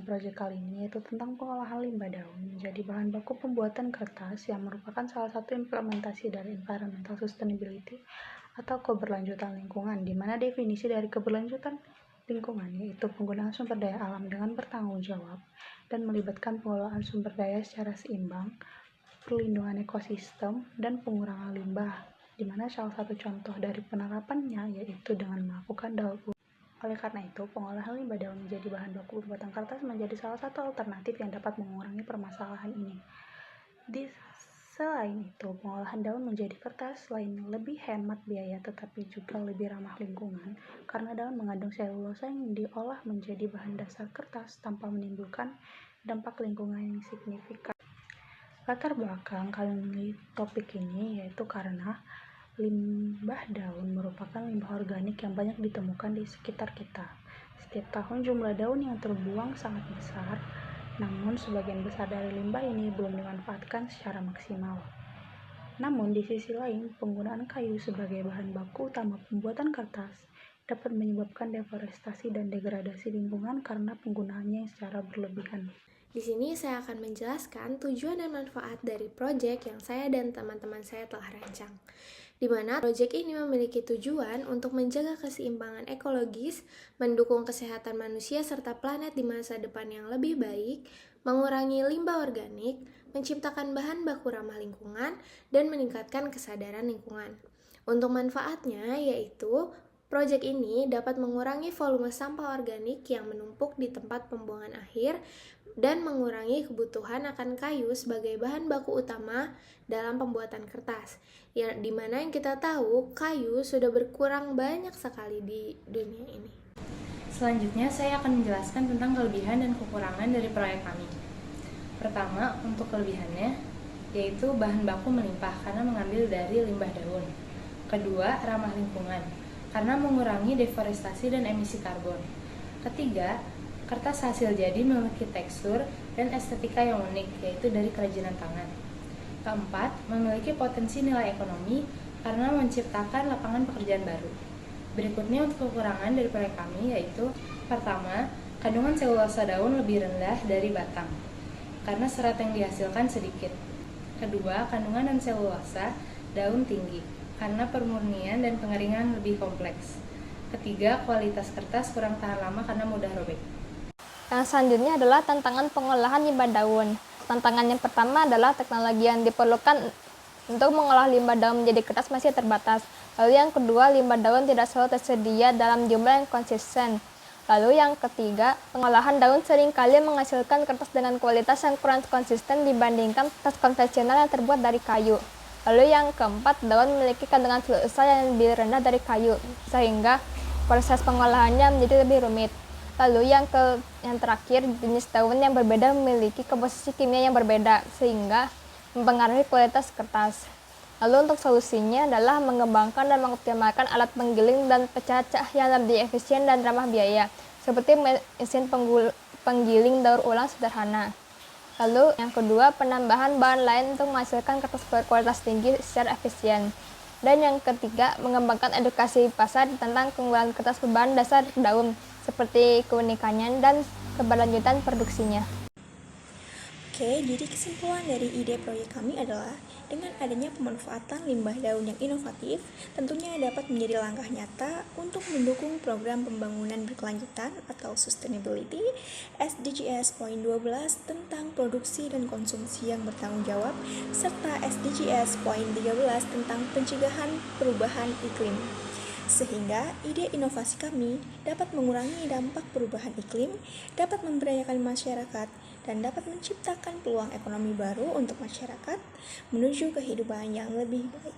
dalam proyek kali ini yaitu tentang pengolahan limbah daun menjadi bahan baku pembuatan kertas yang merupakan salah satu implementasi dari environmental sustainability atau keberlanjutan lingkungan, di mana definisi dari keberlanjutan lingkungan yaitu penggunaan sumber daya alam dengan bertanggung jawab dan melibatkan pengelolaan sumber daya secara seimbang, perlindungan ekosistem, dan pengurangan limbah, di mana salah satu contoh dari penerapannya yaitu dengan melakukan daur ulang. Oleh karena itu, pengolahan limbah daun menjadi bahan baku pembuatan kertas menjadi salah satu alternatif yang dapat mengurangi permasalahan ini. Selain itu, pengolahan daun menjadi kertas selain lebih hemat biaya tetapi juga lebih ramah lingkungan karena daun mengandung selulosa yang diolah menjadi bahan dasar kertas tanpa menimbulkan dampak lingkungan yang signifikan. Latar belakang kami memilih topik ini yaitu karena limbah daun merupakan limbah organik yang banyak ditemukan di sekitar kita. Setiap tahun jumlah daun yang terbuang sangat besar, namun sebagian besar dari limbah ini belum dimanfaatkan secara maksimal. Namun di sisi lain, penggunaan kayu sebagai bahan baku utama pembuatan kertas dapat menyebabkan deforestasi dan degradasi lingkungan karena penggunaannya secara berlebihan. Di sini saya akan menjelaskan tujuan dan manfaat dari proyek yang saya dan teman-teman saya telah rancang. Di mana proyek ini memiliki tujuan untuk menjaga keseimbangan ekologis, mendukung kesehatan manusia serta planet di masa depan yang lebih baik, mengurangi limbah organik, menciptakan bahan baku ramah lingkungan, dan meningkatkan kesadaran lingkungan. Untuk manfaatnya yaitu proyek ini dapat mengurangi volume sampah organik yang menumpuk di tempat pembuangan akhir dan mengurangi kebutuhan akan kayu sebagai bahan baku utama dalam pembuatan kertas. Ya, dimana yang kita tahu kayu sudah berkurang banyak sekali di dunia ini. Selanjutnya saya akan menjelaskan tentang kelebihan dan kekurangan dari proyek kami. Pertama, untuk kelebihannya yaitu bahan baku melimpah karena mengambil dari limbah daun. Kedua, ramah lingkungan karena mengurangi deforestasi dan emisi karbon. Ketiga, kertas hasil jadi memiliki tekstur dan estetika yang unik, yaitu dari kerajinan tangan. Keempat, memiliki potensi nilai ekonomi karena menciptakan lapangan pekerjaan baru. Berikutnya untuk kekurangan dari proyek kami yaitu pertama, kandungan selulosa daun lebih rendah dari batang karena serat yang dihasilkan sedikit. Kedua, kandungan dan selulosa daun tinggi karena pemurnian dan pengeringan lebih kompleks. Ketiga, kualitas kertas kurang tahan lama karena mudah robek. Yang selanjutnya adalah tantangan pengolahan limbah daun. Tantangan yang pertama adalah teknologi yang diperlukan untuk mengolah limbah daun menjadi kertas masih terbatas. Lalu yang kedua, limbah daun tidak selalu tersedia dalam jumlah yang konsisten. Lalu yang ketiga, pengolahan daun seringkali menghasilkan kertas dengan kualitas yang kurang konsisten dibandingkan kertas konvensional yang terbuat dari kayu. Lalu yang keempat, daun memiliki kandungan selulosa yang lebih rendah dari kayu, sehingga proses pengolahannya menjadi lebih rumit. Lalu yang terakhir, jenis daun yang berbeda memiliki komposisi kimia yang berbeda, sehingga mempengaruhi kualitas kertas. Lalu untuk solusinya adalah mengembangkan dan mengoptimalkan alat penggiling dan pecah yang lebih efisien dan ramah biaya, seperti mesin penggiling daur ulang sederhana. Lalu yang kedua, penambahan bahan lain untuk menghasilkan kertas berkualitas tinggi secara efisien. Dan yang ketiga, mengembangkan edukasi pasar tentang keunggulan kertas berbahan dasar daun, seperti keunikannya dan keberlanjutan produksinya. Oke, jadi kesimpulan dari ide proyek kami adalah dengan adanya pemanfaatan limbah daun yang inovatif, tentunya dapat menjadi langkah nyata untuk mendukung program pembangunan berkelanjutan atau sustainability SDGs poin 12 tentang produksi dan konsumsi yang bertanggung jawab, serta SDGs poin 13 tentang pencegahan perubahan iklim. Sehingga ide inovasi kami dapat mengurangi dampak perubahan iklim, dapat memberdayakan masyarakat, dan dapat menciptakan peluang ekonomi baru untuk masyarakat menuju kehidupan yang lebih baik.